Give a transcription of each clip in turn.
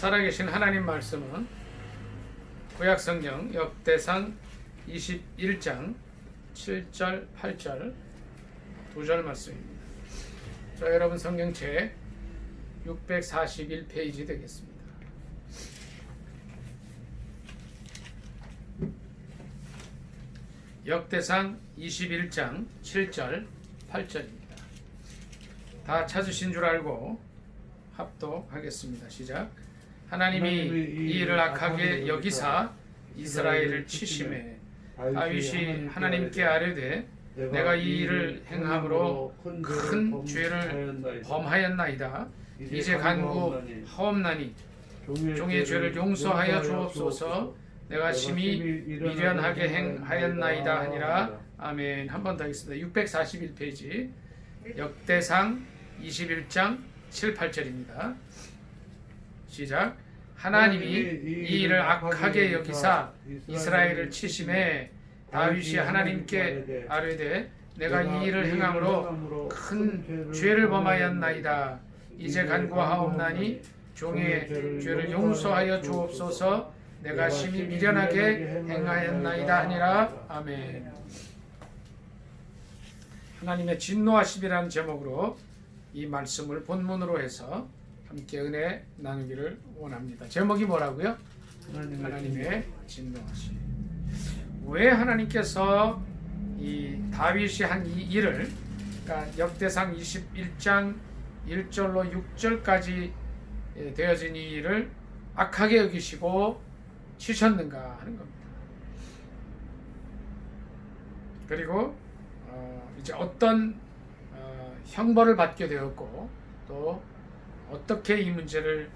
살아계신 하나님 말씀은 구약성경 역대상 21장 7절 8절 두 절 말씀입니다. 저 여러분 성경책 641페이지 되겠습니다. 역대상 21장 7절 8절입니다. 다 찾으신 줄 알고 합독하겠습니다. 시작. 하나님이 이 일을 악하게 여기사 이스라엘을 치심해 다윗이 하나님께 아뢰되 내가 이 일을 행함으로 큰 죄를 범하였나이다. 이제 간구하옵나니 종의 죄를 용서하여 주옵소서. 내가 심히 미련하게 행하였나이다 하니라. 아멘. 한 번 더 하겠습니다. 641페이지 역대상 21장 7, 8절입니다. 시작. 하나님이 이 일을 악하게 여기사 이스라엘을 치심해 다윗이 하나님께 아뢰되 내가 이 일을 행함으로 큰 죄를 범하였나이다. 이제 간구하옵나니 종의 죄를 용서하여 주옵소서. 내가 심히 미련하게 행하였나이다 하니라. 아멘. 하나님의 진노하심이라는 제목으로 이 말씀을 본문으로 해서 함께 은혜 나누기를 원합니다. 제목이 뭐라고요? 하나님의 진노하심. 왜 하나님께서 이 다윗이 한 이 일을, 그러니까 역대상 21장 1절로 6절까지 되어진 이 일을 악하게 여기시고 치셨는가 하는 겁니다. 그리고 이제 어떤 형벌을 받게 되었고 또 어떻게 이 문제를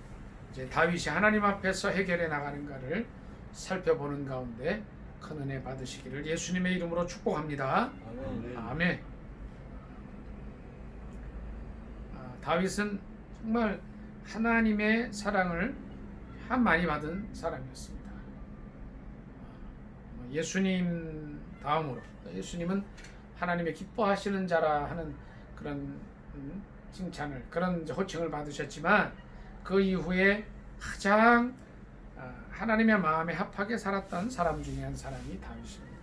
이제 다윗이 하나님 앞에서 해결해 나가는가를 살펴보는 가운데 큰 은혜 받으시기를 예수님의 이름으로 축복합니다. 아멘. 다윗은 정말 하나님의 사랑을 참 많이 받은 사람이었습니다. 예수님 다음으로, 예수님은 하나님의 기뻐하시는 자라 하는 그런 칭찬을, 그런 호칭을 받으셨지만 그 이후에 가장 하나님의 마음에 합하게 살았던 사람 중에 한 사람이 다윗입니다.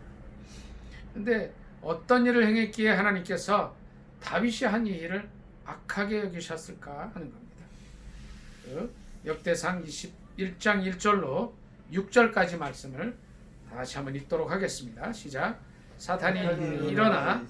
그런데 어떤 일을 행했기에 하나님께서 다윗이 한 이 일을 악하게 여기셨을까 하는 겁니다. 역대상 21장 1절로 6절까지 말씀을 다시 한번 읽도록 하겠습니다. 시작. 사탄이 일어나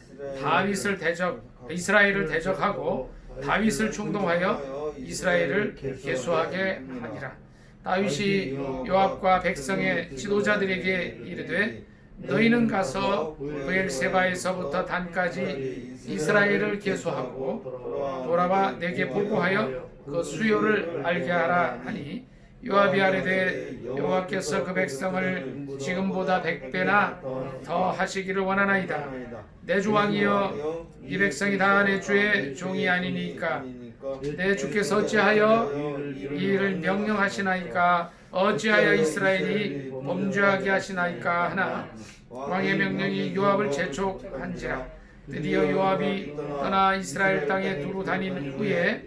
이스라엘을 대적하고 다윗을 충동하여 이스라엘을 계수하게 하니라. 다윗이 요압과 백성의 지도자들에게 이르되 너희는 가서 브엘세바에서부터 단까지 이스라엘을 계수하고 돌아와 내게 보고하여 그 수요를 알게 하라 하니 요압이 아뢰되 여호와께서 그 백성을 지금보다 100배나 더 하시기를 원하나이다. 내 주 왕이여 이 백성이 다 내 주의 종이 아니니까 내 주께서 어찌하여 이 일을 명령하시나이까? 어찌하여 이스라엘이 범죄하게 하시나이까 하나 왕의 명령이 요압을 재촉한지라. 드디어 요압이 떠나 이스라엘 땅에 두루 다닌 후에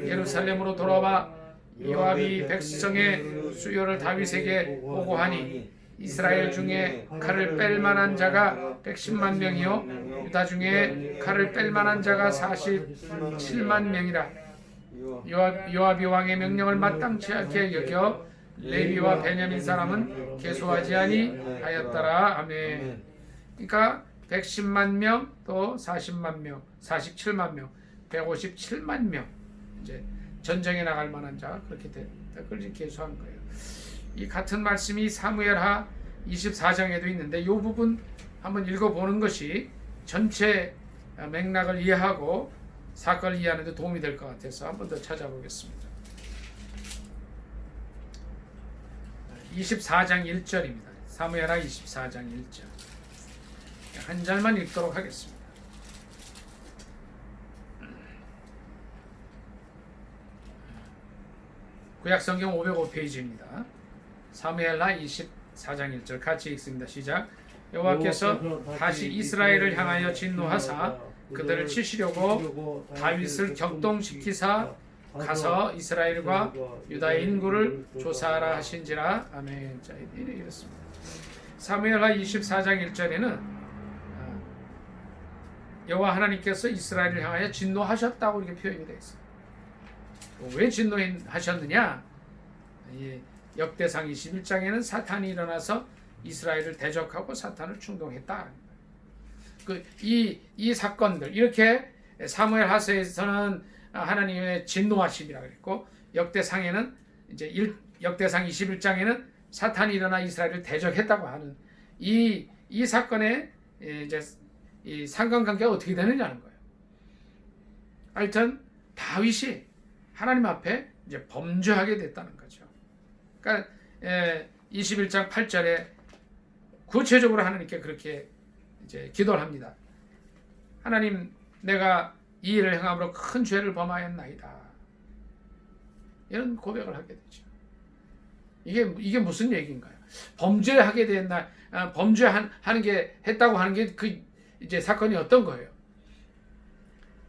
예루살렘으로 돌아와 요압이 백성의 수요를 다윗에게 보고하니 이스라엘 중에 칼을 뺄 만한 자가 110만 명이요 유다 중에 칼을 뺄 만한 자가 47만 명이라. 요압이 왕의 명령을 마땅치 않게 여겨 레위와 베냐민 사람은 계수하지 아니하였더라. 아멘. 그러니까 110만 명, 또 40만 명, 47만 명, 157만 명 이제 전쟁에 나갈 만한 자가 그렇게 그걸 계수한 거예요. 이 같은 말씀이 사무엘하 24장에도 있는데 이 부분 한번 읽어보는 것이 전체 맥락을 이해하고 사건을 이해하는 데 도움이 될 것 같아서 한번 더 찾아보겠습니다. 24장 1절입니다. 사무엘하 24장 1절. 한 절만 읽도록 하겠습니다. 구약성경 505페이지입니다. 사무엘하 24장 1절 같이 읽습니다. 시작. 여호와께서 다시 이스라엘을 향하여 진노하사 그들을 치시려고 다윗을 격동시키사 가서 이스라엘과 유다의 인구를 조사하라 하신지라. 아멘. 자, 이렇습니다. 사무엘하 24장 1절에는 여호와 하나님께서 이스라엘을 향하여 진노하셨다고 이렇게 표현이 되어 있어요. 왜 진노하셨느냐? 역대상 21장에는 사탄이 일어나서 이스라엘을 대적하고 사탄을 충동했다. 이 사건들, 이렇게 사무엘 하서에서는 하나님의 진노하심이라 그랬고, 역대상에는 역대상 21장에는 사탄이 일어나 이스라엘을 대적했다고 하는 이 사건의 이제 이 상관관계가 어떻게 되느냐는 거예요. 하여튼 다윗이 하나님 앞에 이제 범죄하게 됐다는 거죠. 그러니까 21장 8절에 구체적으로 하나님께 그렇게 이제 기도를 합니다. 하나님, 내가 이 일을 행함으로 큰 죄를 범하였나이다. 이런 고백을 하게 되죠. 이게 무슨 얘기인가요? 범죄하게 됐나? 범죄하는 게 했다고 하는 게 그 이제 사건이 어떤 거예요?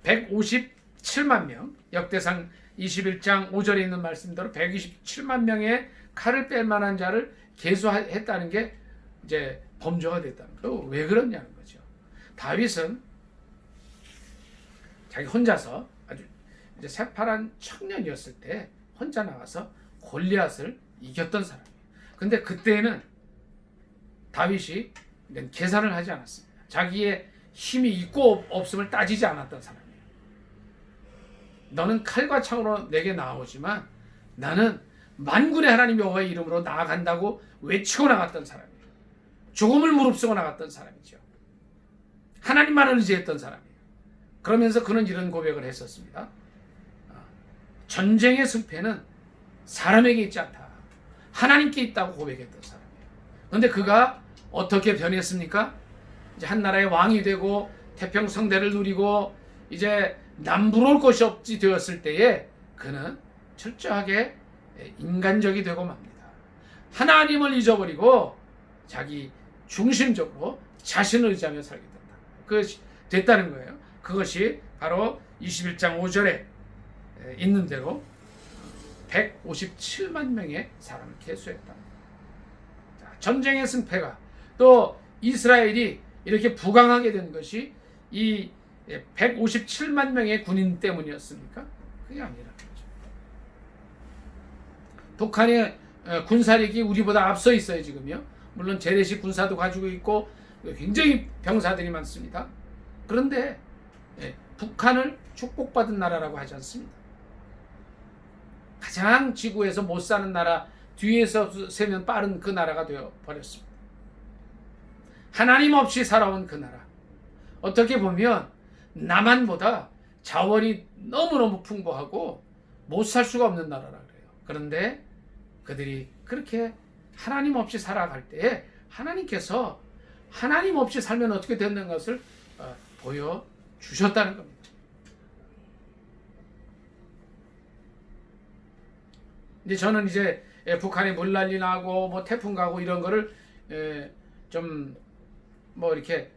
157만 명, 역대상 21장 5절에 있는 말씀대로 127만 명의 칼을 뺄 만한 자를 계수했다는 게 이제 범죄가 됐다는 거예요. 왜 그러냐는 거죠. 다윗은 자기 혼자서 아주 이제 새파란 청년이었을 때 혼자 나가서 골리앗을 이겼던 사람이에요. 근데 그때는 다윗이 계산을 하지 않았습니다. 자기의 힘이 있고 없음을 따지지 않았던 사람이에요. 너는 칼과 창으로 내게 나오지만 나는 만군의 하나님 여호와의 이름으로 나아간다고 외치고 나갔던 사람이에요. 죽음을 무릅쓰고 나갔던 사람이죠. 하나님만을 의지했던 사람이에요. 그러면서 그는 이런 고백을 했었습니다. 전쟁의 승패는 사람에게 있지 않다. 하나님께 있다고 고백했던 사람이에요. 그런데 그가 어떻게 변했습니까? 이제 한 나라의 왕이 되고 태평성대를 누리고 이제 남부러울 것이 없지 되었을 때에 그는 철저하게 인간적이 되고 맙니다. 하나님을 잊어버리고 자기 중심적으로 자신을 의지하며 살게 된다. 그것이 됐다는 거예요. 그것이 바로 21장 5절에 있는 대로 157만 명의 사람을 계수했다. 전쟁의 승패가 또 이스라엘이 이렇게 부강하게 된 것이 이 157만 명의 군인 때문이었습니까? 그게 아니라는 거죠. 북한의 군사력이 우리보다 앞서 있어요, 지금요. 물론 재래식 군사도 가지고 있고 굉장히 병사들이 많습니다. 그런데 북한을 축복받은 나라라고 하지 않습니다. 가장 지구에서 못 사는 나라 뒤에서 세면 빠른 그 나라가 되어 버렸습니다. 하나님 없이 살아온 그 나라. 어떻게 보면 남한보다 자원이 너무너무 풍부하고 못 살 수가 없는 나라라 그래요. 그런데 그들이 그렇게 하나님 없이 살아갈 때에 하나님께서 하나님 없이 살면 어떻게 되는 것을 보여주셨다는 겁니다. 이제 저는 이제 북한에 물난리 나고 뭐 태풍 가고 이런 거를 좀 뭐 이렇게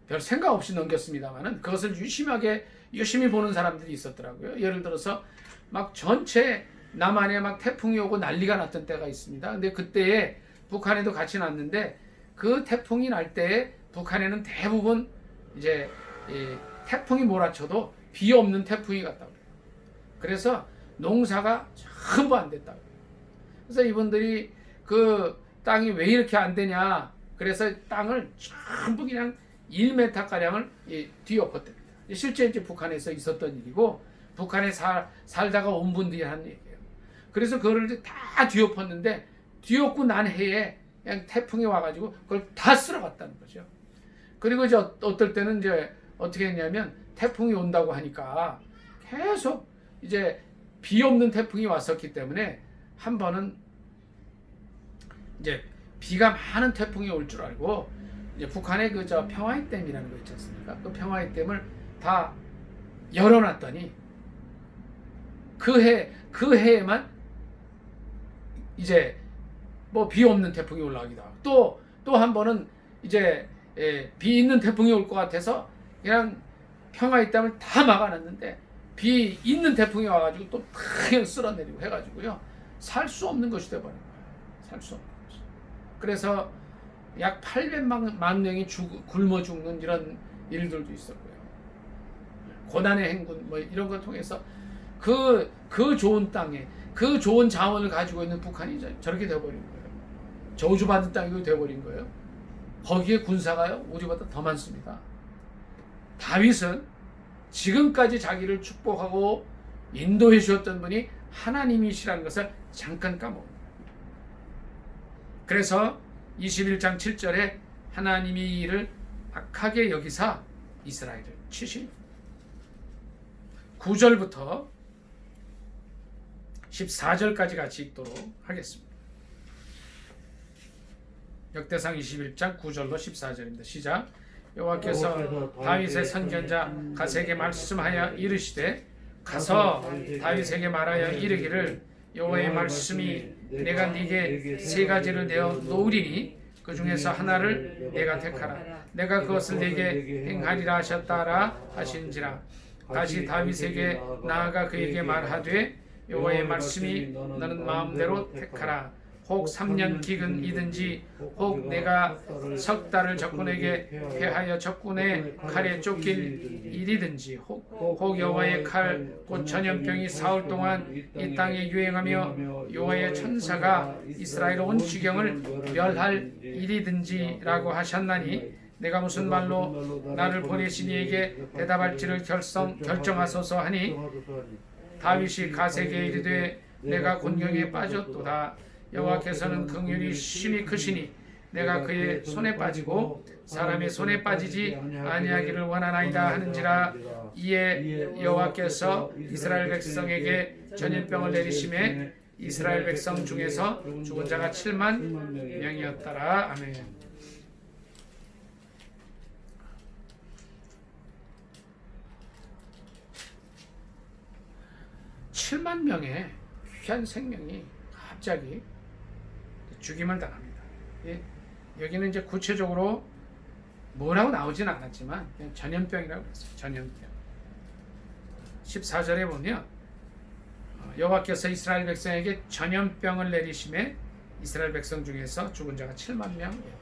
별 생각 없이 넘겼습니다만은 그것을 유심히 보는 사람들이 있었더라고요. 예를 들어서 막 전체 남한에 막 태풍이 오고 난리가 났던 때가 있습니다. 근데 그때에 북한에도 같이 났는데 그 태풍이 날 때에 북한에는 대부분 이제 태풍이 몰아쳐도 비 없는 태풍이 갔다고 그래요. 그래서 농사가 전부 안 됐다고 그래요. 그래서 이분들이 그 땅이 왜 이렇게 안 되냐. 그래서 땅을 전부 그냥 1m가량을 뒤엎었답니다. 실제 이제 북한에서 있었던 일이고 북한에 살다가 온 분들이 하는 얘기예요. 그래서 그거를 다 뒤엎었는데 뒤엎고 난 해에 그냥 태풍이 와가지고 그걸 다 쓸어갔다는 거죠. 그리고 이제 어떨 때는 이제 어떻게 했냐면 태풍이 온다고 하니까 계속 이제 비 없는 태풍이 왔었기 때문에 한 번은 이제 비가 많은 태풍이 올 줄 알고 이제 북한의 그 평화의 댐이라는 거 있지 않습니까? 그 평화의 댐을 다 열어놨더니 그 해에만 이제 뭐 비 없는 태풍이 올라오기도 하고 또 한 번은 이제 비 있는 태풍이 올 것 같아서 그냥 평화의 댐을 다 막아놨는데 비 있는 태풍이 와가지고 또 탁 쓸어내리고 해가지고요. 살 수 없는 것이 돼버린 거예요. 살 수 없는 것이. 그래서 약 800만 명이 굶어 죽는 이런 일들도 있었고요. 고난의 행군 뭐 이런 걸 통해서 그 좋은 땅에 그 좋은 자원을 가지고 있는 북한이 저렇게 돼버린 거예요. 저주받은 땅이 돼버린 거예요. 거기에 군사가요 우리보다 더 많습니다. 다윗은 지금까지 자기를 축복하고 인도해 주셨던 분이 하나님이시라는 것을 잠깐 까먹습니다. 그래서 21장 7절에 하나님이 이 일을 악하게 여기사 이스라엘을 치십니다. 9절부터 14절까지 같이 읽도록 하겠습니다. 역대상 21장 9절로 14절입니다. 시작. 여호와께서 다윗의 선견자 갓에게 말씀하여 이르시되 가서 다윗에게 말하여 이르기를 여호와의 말씀이 내가 네게 세 가지를 내어 놓으리니 그 중에서 하나를 내가 택하라. 내가 그것을 네게 행하리라 하셨다라 하신지라. 다시 다윗에게 나아가 그에게 말하되 여호와의 말씀이 너는 마음대로 택하라. 혹 3년 기근이든지 혹 내가 석 달을 적군에게 패하여 적군의 칼에 쫓길 일이든지 혹 여호와의 칼 곧 전염병이 사흘 동안 이 땅에 유행하며 여호와의 천사가 이스라엘 온 지경을 멸할 일이든지라고 하셨나니 내가 무슨 말로 나를 보내신 이에게 대답할지를 결정하소서 하니 다윗이 갓에게 이르되 내가 곤경에 빠졌도다. 여호와께서는 긍휼이 심히 크시니 내가 그의 손에 빠지고 사람의 손에 빠지지 아니하기를 원하나이다 하는지라. 이에 여호와께서 이스라엘 백성에게 전염병을 내리심에 이스라엘 백성 중에서 죽은 자가 7만 명이었더라. 아멘. (7만) 명의 귀한 생명이 갑자기 죽임을 당합니다. 예, 여기는 이제 구체적으로 뭐라고 나오진 않았지만 그냥 전염병이라고 했어요. 전염병. 14절에 보면 여호와께서 이스라엘 백성에게 전염병을 내리심에 이스라엘 백성 중에서 죽은 자가 7만 명이었다.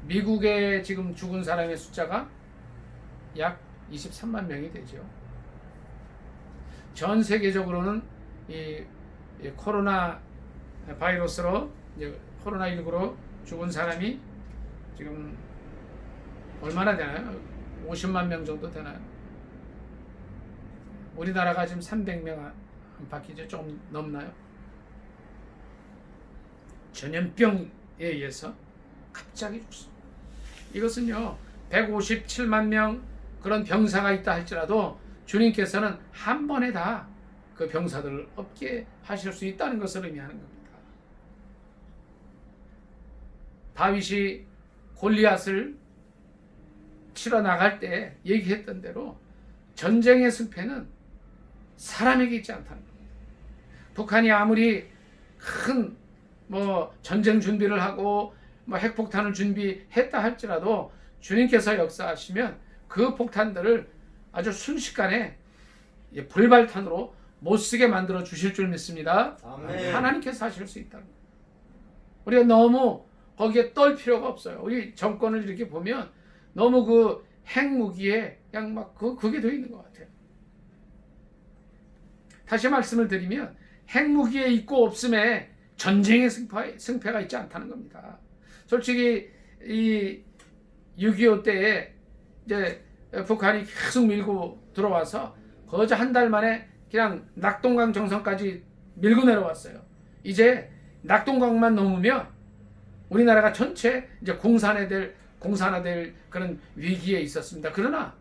미국에 지금 죽은 사람의 숫자가 약 23만 명이 되죠. 전 세계적으로는 이 코로나 바이러스로 코로나19로 죽은 사람이 지금 얼마나 되나요? 50만 명 정도 되나요? 우리나라가 지금 300명 안팎이죠. 조금 넘나요? 전염병에 의해서 갑자기 죽습니다. 이것은요 157만 명 그런 병사가 있다 할지라도 주님께서는 한 번에 다 그 병사들을 없게 하실 수 있다는 것을 의미하는 겁니다. 다윗이 골리앗을 치러 나갈 때 얘기했던 대로 전쟁의 승패는 사람에게 있지 않다는 겁니다. 북한이 아무리 큰 전쟁 준비를 하고 핵폭탄을 준비했다 할지라도 주님께서 역사하시면 그 폭탄들을 아주 순식간에 불발탄으로 못 쓰게 만들어 주실 줄 믿습니다. 아멘. 하나님께서 하실 수 있다는 거예요. 우리가 너무 거기에 떨 필요가 없어요. 우리 정권을 이렇게 보면 너무 그 핵무기에 그냥 그게 되어 있는 것 같아요. 다시 말씀을 드리면 핵무기에 있고 없음에 전쟁의 승패가 있지 않다는 겁니다. 솔직히 이 6.25 때에 이제 북한이 계속 밀고 들어와서 거저 한 달 만에 그냥 낙동강 정선까지 밀고 내려왔어요. 이제 낙동강만 넘으면 우리나라가 전체 이제 공산화될 그런 위기에 있었습니다. 그러나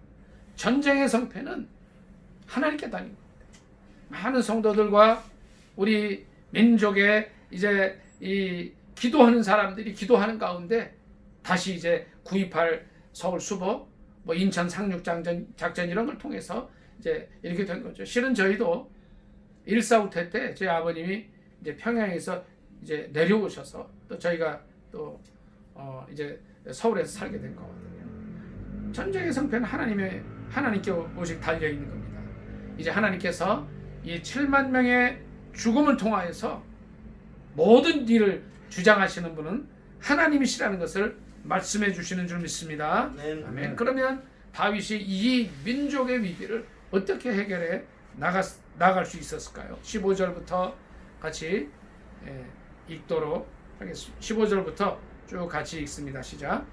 전쟁의 성패는 하나님께 달린 겁니다. 많은 성도들과 우리 민족의 이제 이 기도하는 사람들이 기도하는 가운데 다시 이제 9.28 서울 수복, 인천 상륙작전 이런 걸 통해서 이제 이렇게 된 거죠. 실은 저희도 1.4 때 저희 아버님이 이제 평양에서 이제 내려오셔서 또 저희가 또 이제 서울에서 살게 된 거거든요. 전쟁의 성패는 하나님의 하나님께 오직 달려 있는 겁니다. 이제 하나님께서 이 7만 명의 죽음을 통하여서 모든 일을 주장하시는 분은 하나님이시라는 것을 말씀해 주시는 줄 믿습니다. 아멘. 그러면 다윗이 이 민족의 위기를 어떻게 해결해 나갈 수 있었을까요? 15절부터 같이 읽도록 하겠습니다. 15절부터 쭉 같이 읽습니다. 시작.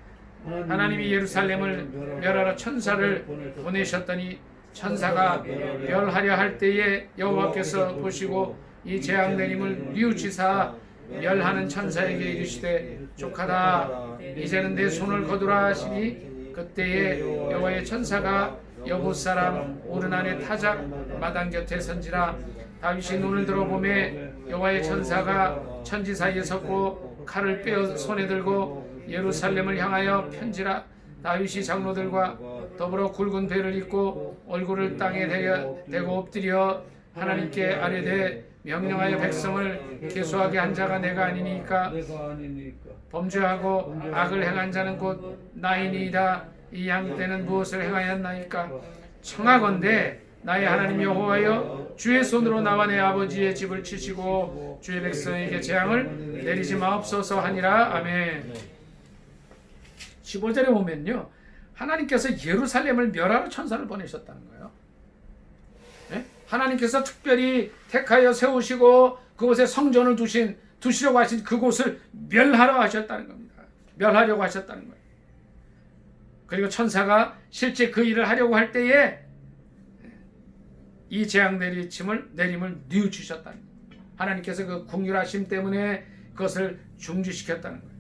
하나님이 예루살렘을 멸하러 천사를 보내셨더니 천사가 멸하려 할 때에 여호와께서 보시고 이 재앙 내림을 뉘우치사 멸하는 천사에게 이르시되 족하다 이제는 내 손을 거두라 하시니 그때에 여호와의 천사가 여봇 사람 오르난의 타작 마당 곁에 선지라 다윗이 눈을 들어 보매 여호와의 천사가 천지 사이에 섰고 칼을 빼어 손에 들고 예루살렘을 향하여 편지라. 다윗이 장로들과 더불어 굵은 배를 입고 얼굴을 땅에 대고 엎드려 하나님께 아뢰되 명령하여 백성을 계수하게 한 자가 내가 아니니까 범죄하고 악을 행한 자는 곧 나이니이다. 이 양 때는 무엇을 행하였나이까? 청하건대 나의 하나님 여호와여 주의 손으로 나와 내 아버지의 집을 치시고 주의 백성에게 재앙을 내리지 마옵소서 하니라. 아멘. 15절에 보면요, 하나님께서 예루살렘을 멸하러 천사를 보내셨다는 거예요. 네? 하나님께서 특별히 택하여 세우시고 그곳에 성전을 두시려고 하신 그곳을 멸하러 하셨다는 겁니다. 멸하려고 하셨다는 거예요. 그리고 천사가 실제 그 일을 하려고 할 때에 이 재앙 내림을 뉘우치셨다는 거예요. 하나님께서 그 긍휼하심 때문에 그것을 중지시켰다는 거예요.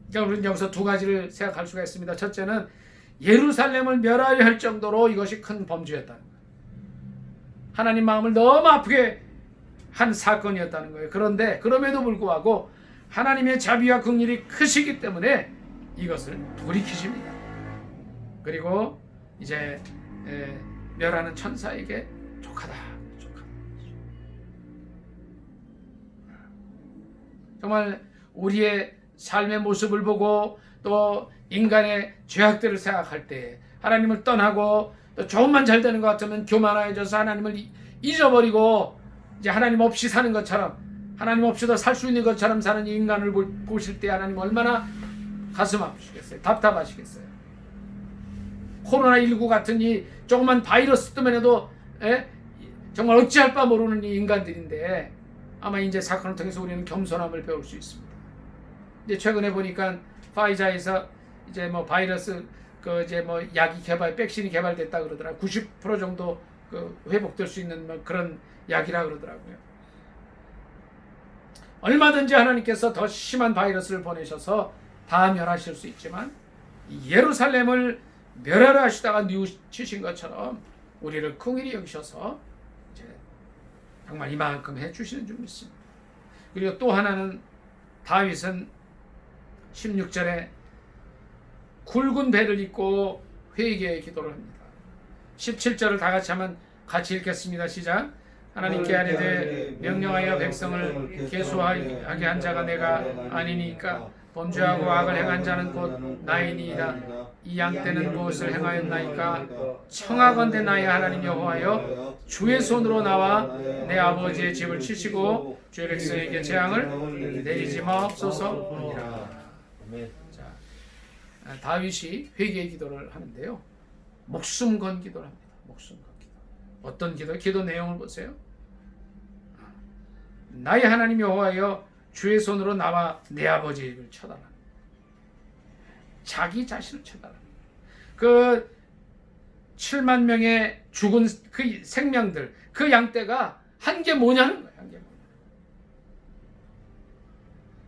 그러니까 우리는 여기서 두 가지를 생각할 수가 있습니다. 첫째는 예루살렘을 멸하려 할 정도로 이것이 큰 범죄였다는 거예요. 하나님 마음을 너무 아프게 한 사건이었다는 거예요. 그런데 그럼에도 불구하고 하나님의 자비와 긍휼이 크시기 때문에 이것을 돌이키십니다. 그리고 이제 멸하는 천사에게 족하다. 정말 우리의 삶의 모습을 보고 또 인간의 죄악들을 생각할 때 하나님을 떠나고 또 조금만 잘 되는 것 같으면 교만해져서 하나님을 잊어버리고 이제 하나님 없이 사는 것처럼, 하나님 없이도 살 수 있는 것처럼 사는 인간을 보실 때 하나님 얼마나 가슴 아프시겠어요? 답답하시겠어요? 코로나19 같은 이 조그만 바이러스 때문에 해도 정말 어찌할 바 모르는 이 인간들인데 아마 이제 사건을 통해서 우리는 겸손함을 배울 수 있습니다. 이제 최근에 보니까 파이자에서 이제 뭐 바이러스 이제 뭐 약이 백신이 개발됐다 그러더라. 90% 정도 회복될 수 있는 뭐 그런 약이라 그러더라고요. 얼마든지 하나님께서 더 심한 바이러스를 보내셔서 다 멸하실 수 있지만 예루살렘을 멸하려 하시다가 뉘우치신 것처럼 우리를 긍휼히 여기셔서 이제 정말 이만큼 해주시는 줄 믿습니다. 그리고 또 하나는 다윗은 16절에 굵은 배를 입고 회개의 기도를 합니다. 17절을 다 같이 하면 같이 읽겠습니다. 시작. 하나님께 아뢰되 명령하여 백성을 계수하게 한 자가 내가 아니니까 범죄하고 악을 행한 자는 곧 나이니이다. 이 양 때는 무엇을 행하였나이까? 청하건대 나의 하나님 여호와여 주의 손으로 나와 내 아버지의 집을 치시고 주의 백성에게 재앙을 내리지 마옵소서 하니라. 자, 다윗이 회개의 기도를 하는데요, 목숨 건 기도를 합니다. 목숨 건 기도. 어떤 기도? 기도 내용을 보세요. 나의 하나님 여호와여 주의 손으로 나와 내 아버지의 집을 쳐달라. 자기 자신을 쳐달라. 그 7만 명의 죽은 그 생명들, 그 양떼가 한 게 뭐냐는 거예요. 한 게 뭐냐.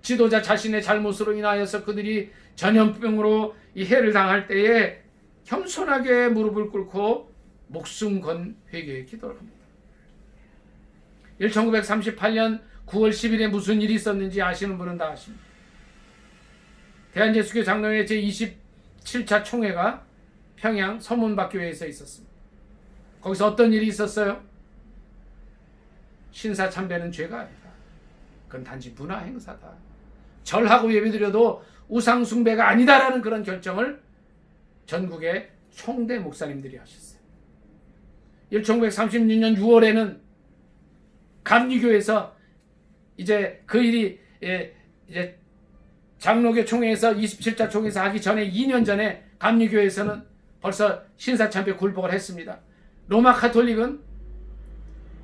지도자 자신의 잘못으로 인하여서 그들이 전염병으로 이 해를 당할 때에 겸손하게 무릎을 꿇고 목숨 건 회개의 기도를 합니다. 1938년 9월 10일에 무슨 일이 있었는지 아시는 분은 다 아십니다. 대한예수교 장로회 제27차 총회가 평양 서문박교회에서 있었습니다. 거기서 어떤 일이 있었어요? 신사참배는 죄가 아니다. 그건 단지 문화 행사다. 절하고 예배드려도 우상숭배가 아니다라는 그런 결정을 전국에 총대 목사님들이 하셨어요. 1936년 6월에는 감리교에서 이제 그 일이 이제 장로교 총회에서 27자 총회에서 하기 전에 2년 전에 감리교에서는 벌써 신사참배 굴복을 했습니다. 로마 카톨릭은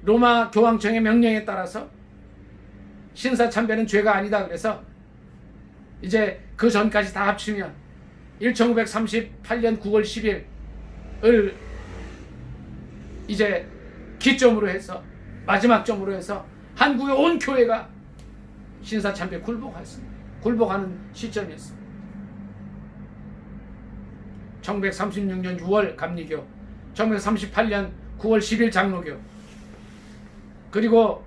로마 교황청의 명령에 따라서 신사참배는 죄가 아니다. 그래서 이제 그 전까지 다 합치면 1938년 9월 10일을 이제 기점으로 해서 마지막 점으로 해서 한국의 온 교회가 신사참배 굴복하는 시점이었습니다. 1936년 6월 감리교, 1938년 9월 10일 장로교, 그리고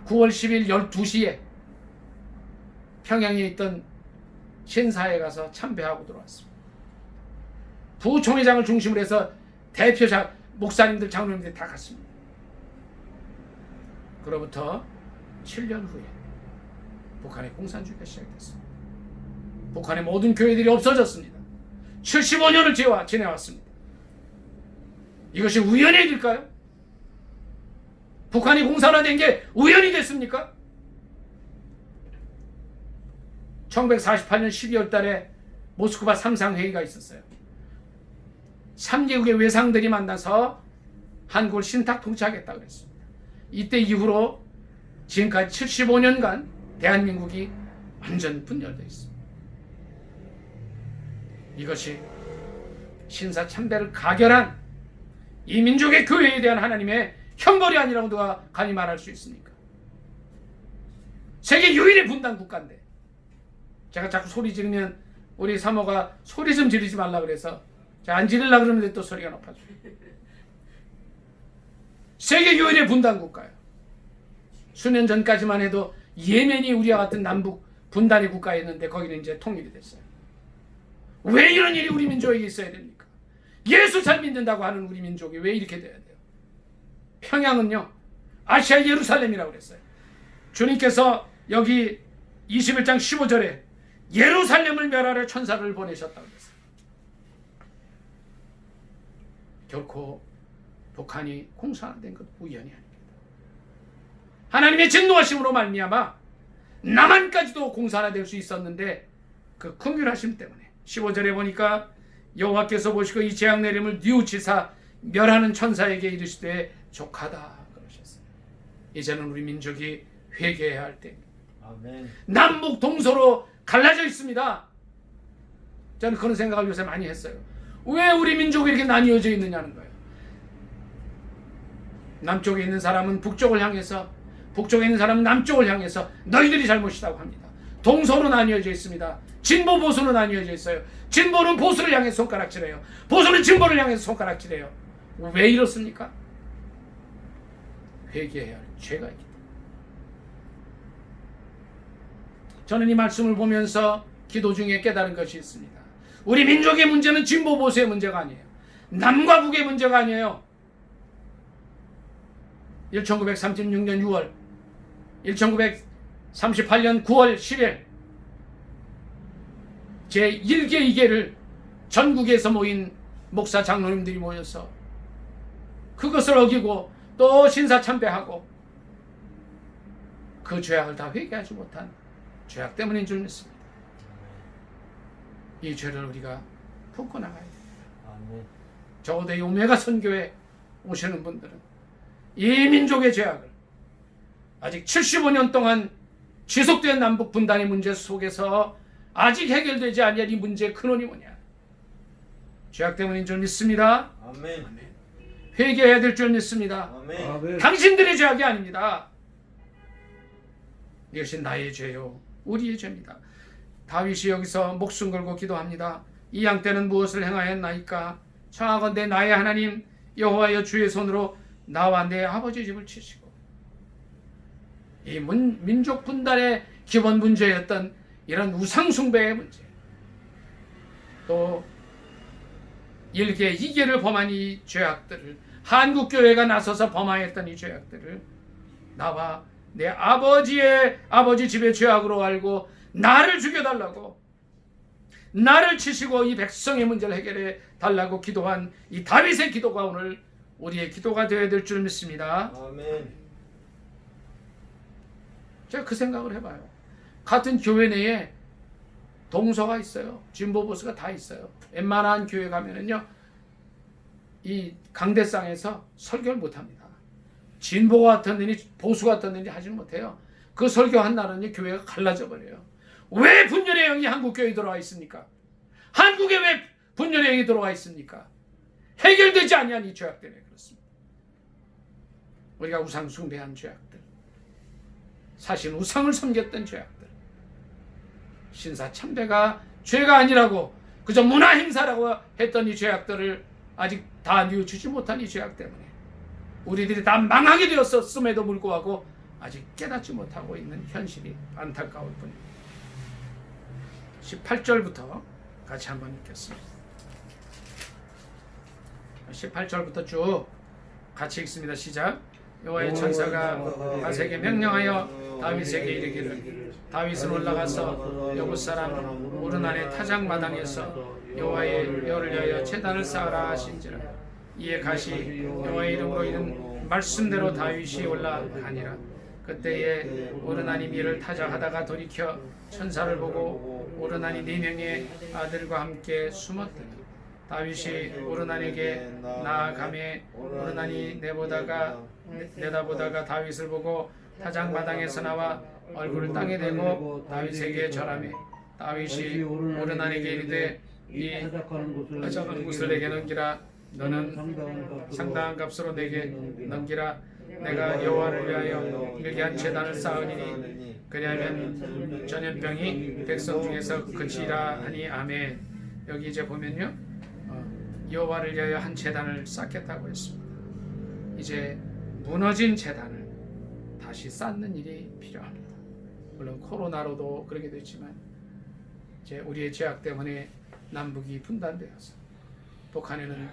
9월 10일 12시에 평양에 있던 신사에 참배하고 들어왔습니다. 부총회장을 중심으로 해서 대표 목사님들, 장로님들이 다 갔습니다. 그로부터 7년 후에 북한의 공산주의가 시작됐습니다. 북한의 모든 교회들이 없어졌습니다. 75년을 지내왔습니다. 이것이 우연의 일일까요? 북한이 공산화된 게 우연이 됐습니까? 1948년 12월 달에 모스크바 상상회의가 있었어요. 3개국의 외상들이 만나서 한국을 신탁 통치하겠다고 했습니다. 이때 이후로 지금까지 75년간 대한민국이 완전 분열되어 있습니다. 이것이 신사참배를 가결한 이 민족의 교회에 대한 하나님의 형벌이 아니라고 누가 감히 말할 수 있습니까? 세계 유일의 분단 국가인데, 제가 자꾸 소리 지르면 우리 사모가 소리 좀 지르지 말라 그래서 제가 안 지르려고 그러는데 또 소리가 높아져요. 세계 유일의 분단 국가예요. 수년 전까지만 해도 예멘이 우리와 같은 남북 분단의 국가였는데 거기는 이제 통일이 됐어요. 왜 이런 일이 우리 민족에게 있어야 됩니까? 예수 잘 믿는다고 하는 우리 민족이 왜 이렇게 돼야 돼요? 평양은요, 아시아 예루살렘이라고 그랬어요. 주님께서 여기 21장 15절에 예루살렘을 멸하려 천사를 보내셨다고 그랬어요. 결코 북한이 공산화된 것 우연이 아닙니다. 하나님의 진노하심으로 말미암아 남한까지도 공산화될 수 있었는데 그 긍휼하심 때문에 15절에 보니까 여호와께서 보시고 이 재앙 내림을 뉘우치사 멸하는 천사에게 이르시되 족하다 그러셨어요. 이제는 우리 민족이 회개해야 할 때입니다. 아멘. 남북 동서로 갈라져 있습니다. 저는 그런 생각을 요새 많이 했어요. 왜 우리 민족이 이렇게 나뉘어져 있느냐는 거예요. 남쪽에 있는 사람은 북쪽을 향해서, 북쪽에 있는 사람은 남쪽을 향해서 너희들이 잘못이라고 합니다. 동서로 나뉘어져 있습니다. 진보 보수로 나뉘어져 있어요. 진보는 보수를 향해서 손가락질해요. 보수는 진보를 향해서 손가락질해요. 왜 이렇습니까? 회개해야 할 죄가 있기 때문에. 저는 이 말씀을 보면서 기도 중에 깨달은 것이 있습니다. 우리 민족의 문제는 진보 보수의 문제가 아니에요. 남과 북의 문제가 아니에요. 1936년 6월, 1938년 9월 10일 제1개 2개를 전국에서 모인 목사 장로님들이 모여서 그것을 어기고 또 신사참배하고 그 죄악을 다 회개하지 못한 죄악 때문인 줄 믿습니다. 이 죄를 우리가 품고 나가야 됩니다. 적어도 이 오메가 선교에 오시는 분들은 이 민족의 죄악을 아직 75년 동안 지속된 남북 분단의 문제 속에서 아직 해결되지 않은 이 문제의 근원이 뭐냐? 죄악 때문인 줄 믿습니다. 아멘. 회개해야 될 줄 믿습니다. 아멘. 당신들의 죄악이 아닙니다. 이것이 나의 죄요, 우리의 죄입니다. 다윗이 여기서 목숨 걸고 기도합니다. 이 양 때는 무엇을 행하였나이까? 청하건대 나의 하나님 여호와여 주의 손으로 나와 내 아버지 집을 치시고. 이 민족 분단의 기본 문제였던 이런 우상숭배의 문제, 또 1개, 2개를 범한 이 죄악들을, 한국교회가 나서서 범하였던 이 죄악들을 나와 내 아버지 집의 죄악으로 알고 나를 죽여달라고, 나를 치시고 이 백성의 문제를 해결해 달라고 기도한 이 다윗의 기도가 오늘 우리의 기도가 되어야 될 줄 믿습니다. 아멘. 제가 그 생각을 해봐요. 같은 교회 내에 동서가 있어요. 진보 보수가 다 있어요. 웬만한 교회 가면은요, 이 강대상에서 설교를 못합니다. 진보 같았느니 보수 같았느니 하지는 못해요. 그 설교한 날은요, 교회가 갈라져 버려요. 왜 분열의 영이 한국 교회에 들어와 있습니까? 한국에 왜 분열의 영이 들어와 있습니까? 해결되지 아니한 이 죄악 때문에 그렇습니다. 우리가 우상 숭배한 죄악들, 사실 우상을 섬겼던 죄악들, 신사 참배가 죄가 아니라고 그저 문화 행사라고 했던 이 죄악들을 아직 다 뉘우치지 못한 이 죄악 때문에 우리들이 다 망하게 되었음에도 불구하고 아직 깨닫지 못하고 있는 현실이 안타까울 뿐입니다. 18절부터 같이 한번 읽겠습니다. 18절부터 쭉 같이 읽습니다. 시작. 여호와의 천사가 갓에게 명령하여 다윗에게 이르기를 다윗은 올라가서 여부 사람 오르난의 타작 마당에서 여호와의 열을 위하여 제단을 쌓으라 하신지라. 이에 갓이 여호와의 이름으로 이른 말씀대로 다윗이 올라가니라. 그때에 오르난이 밀을 타작하다가 돌이켜 천사를 보고 오르난이 4명의 아들과 함께 숨었더니 다윗이 오르난에게 나아가매 오르난이 내다보다가 다윗을 보고 타작 마당에서 나와 얼굴을 땅에 대고 다윗에게 절하매 다윗이 오르난에게 이르되 이 타작하는 곳을 내게 넘기라. 너는 상당한 값으로 내게 넘기라. 내가 여호와를 위하여 일게 한 제단을 쌓으리니 그리하면 전염병이 백성 중에서 그치리라 하니 아멘. 여기 이제 보면요, 여호와를 위하여 한 제단을 쌓겠다고 했습니다. 이제 무너진 제단을 다시 쌓는 일이 필요합니다. 물론 코로나로도 그렇게 됐지만 이제 우리의 죄악 때문에 남북이 분단되어서 북한에는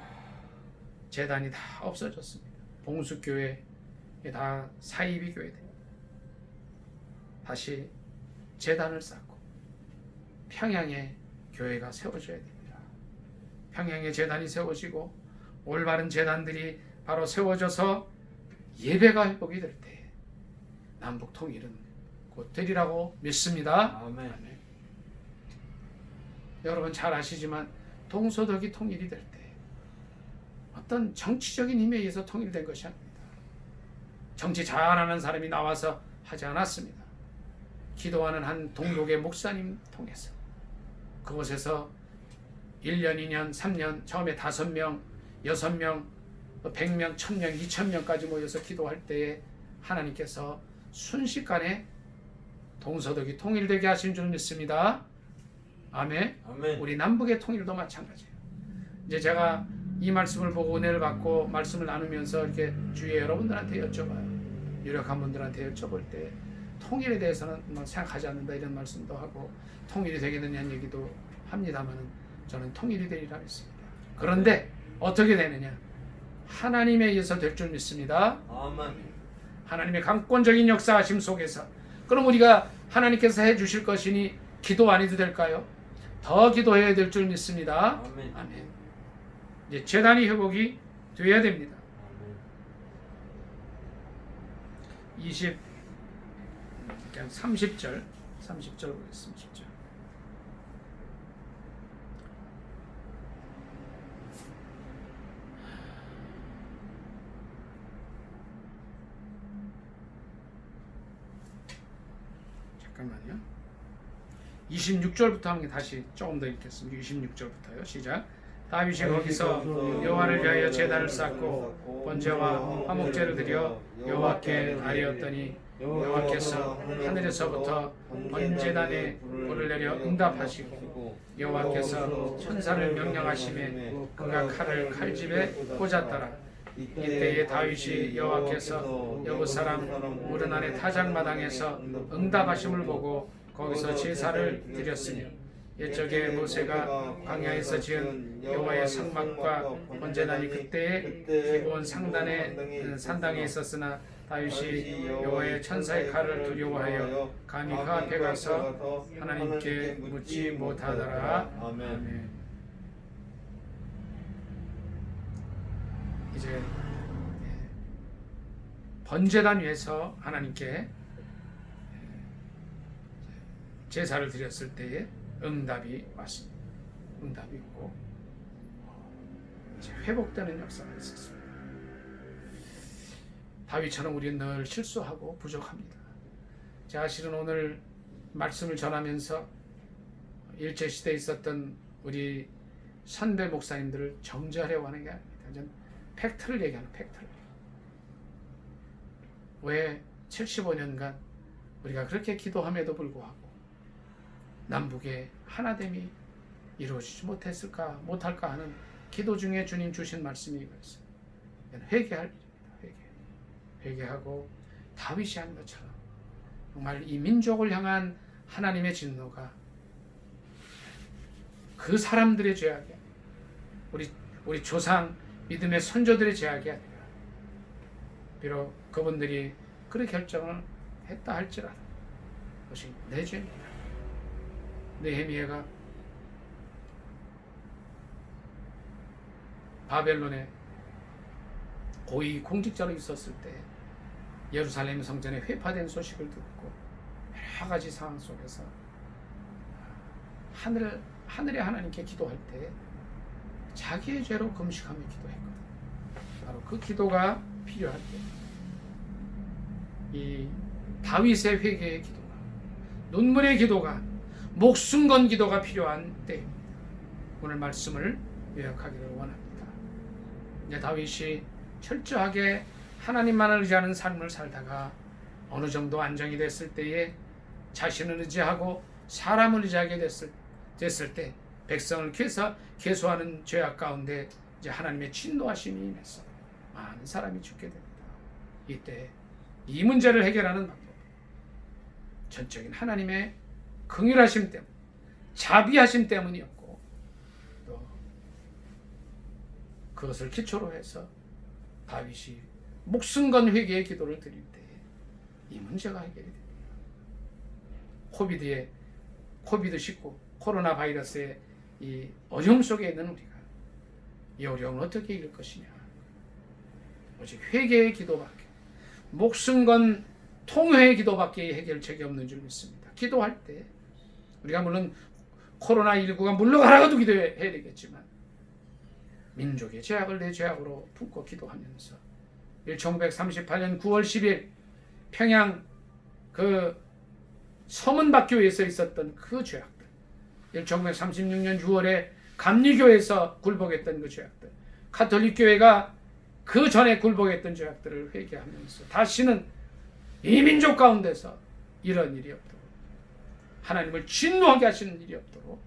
제단이 다 없어졌습니다. 봉수교회 다 사이비 교회들 다시 제단을 쌓고 평양에 교회가 세워져야 됩니다. 평양에 제단이 세워지고 올바른 제단들이 바로 세워져서 예배가 회복이 될 때 남북 통일은 곧 되리라고 믿습니다. 아멘. 여러분 잘 아시지만 동서독이 통일이 될 때 어떤 정치적인 힘에 의해서 통일된 것이 아닙니다. 정치 잘하는 사람이 나와서 하지 않았습니다. 기도하는 한 동독의 목사님 통해서 그곳에서 1년, 2년, 3년 처음에 5명, 6명, 100명, 1000명, 2000명까지 모여서 기도할 때에 하나님께서 순식간에 동서독이 통일되게 하신 줄 믿습니다. 아멘. 아멘. 우리 남북의 통일도 마찬가지예요. 이제 제가 이 말씀을 보고 은혜를 받고 말씀을 나누면서 이렇게 주위에 여러분들한테 여쭤봐요. 유력한 분들한테 여쭤볼 때 통일에 대해서는 뭐 생각하지 않는다 이런 말씀도 하고 통일이 되겠느냐는 얘기도 합니다만은 저는 통일이 되리라 믿습니다. 그런데 어떻게 되느냐? 하나님에 의해서 될 줄 믿습니다. 아멘. 하나님의 강권적인 역사하심 속에서. 그럼 우리가 하나님께서 해주실 것이니 기도 안 해도 될까요? 더 기도해야 될 줄 믿습니다. 아멘. 아멘. 이제 제단이 회복이 돼야 됩니다. 30절 보겠습니다. 10절. 잠깐만요. 26절부터 한번 다시 조금 더 읽겠습니다. 26절부터요. 시작. 다윗이 거기서 여호와를 위하여 제단을 쌓고 번제와 화목제를 드려 여호와께 아뢰었더니 여호와께서 하늘에서부터 번제단에 불을 내려 응답하시고 여호와께서 천사를 명령하심에 그가 칼을 칼집에 꽂았더라. 이때에 다윗이 여호와께서 여부 사람 오르난의 타작마당에서 응답하심을 보고 거기서 제사를 드렸으니 옛적에 모세가 광야에서 지은 여호와의 성막과 번제단이 그때의 기브온 산당에 있었으나 다윗이 여호와의 천사의 칼을 두려워하여 감히 그 앞에 가서 하나님께 묻지 못하더라. 아멘. 이제 번제단 위에서 하나님께 제사를 드렸을 때에 응답이 왔습니다. 응답이 있고 회복되는 역사가 있었습니다. 다윗처럼 우리는 늘 실수하고 부족합니다. 제가 실은 오늘 말씀을 전하면서 일제시대에 있었던 우리 선배 목사님들을 정죄하려고 하는 게 아닙니다. 저는 팩트를 얘기하는 팩트를. 왜 75년간 우리가 그렇게 기도함에도 불구하고 남북의 하나됨이 이루어지지 못할까 하는 기도 중에 주님 주신 말씀이 이거였어요. 회개할 일입니다. 회개하고 다윗이 한 것처럼 정말 이 민족을 향한 하나님의 진노가 그 사람들의 죄악이 아니라 우리 조상 믿음의 선조들의 죄악이 아니라 비록 그분들이 그런 결정을 했다 할지라도 그것이 내 죄입니다. 느헤미야가 바벨론에 고위 공직자로 있었을 때 예루살렘 성전에 회파된 소식을 듣고 여러 가지 상황 속에서 하늘의 하나님께 기도할 때 자기의 죄로 금식하며 기도했거든. 바로 그 기도가 필요할 때 이 다윗의 회개의 기도가, 눈물의 기도가, 목숨 건 기도가 필요한 때입니다. 오늘 말씀을 요약하기를 원합니다. 이제 다윗이 철저하게 하나님만을 의지하는 삶을 살다가 어느 정도 안정이 됐을 때에 자신을 의지하고 사람을 의지하게 됐을 때 백성을 계수하는 죄악 가운데 이제 하나님의 진노하심이 임해서 많은 사람이 죽게 됩니다. 이때 이 문제를 해결하는 방법, 전적인 하나님의 긍휼하심 때문, 자비하심 때문이었고 또 그것을 기초로 해서 다윗이 목숨 건 회개의 기도를 드릴 때에 이 문제가 해결이 됩니다. 코비드-19 코로나 바이러스의 이 어려움 속에 있는 우리가 이 어려움을 어떻게 이길 것이냐, 오직 회개의 기도밖에, 목숨 건 통회의 기도밖에 해결책이 없는 줄 믿습니다. 기도할 때 우리가 물론 코로나19가 물러가라고도 기도해야 되겠지만 민족의 죄악을 내 죄악으로 품고 기도하면서 1938년 9월 10일 평양 그 서문박교에서 있었던 그 죄악들, 1936년 6월에 감리교에서 굴복했던 그 죄악들, 가톨릭교회가 그 전에 굴복했던 죄악들을 회개하면서 다시는 이 민족 가운데서 이런 일이 없도록, 하나님을 진노하게 하시는 일이 없도록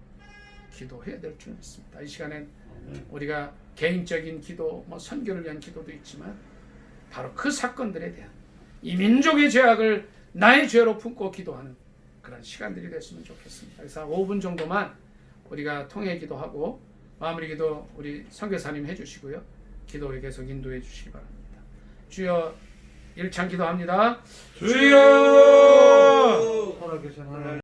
기도해야 될 줄 믿습니다. 이 시간엔 우리가 개인적인 기도, 선교를 위한 기도도 있지만 바로 그 사건들에 대한 이 민족의 죄악을 나의 죄로 품고 기도하는 그런 시간들이 됐으면 좋겠습니다. 그래서 5분 정도만 우리가 통해 기도하고 마무리 기도 우리 선교사님 해주시고요. 기도에 계속 인도해 주시기 바랍니다. 주여, 일창 기도합니다. 주여! 살아계신 하나님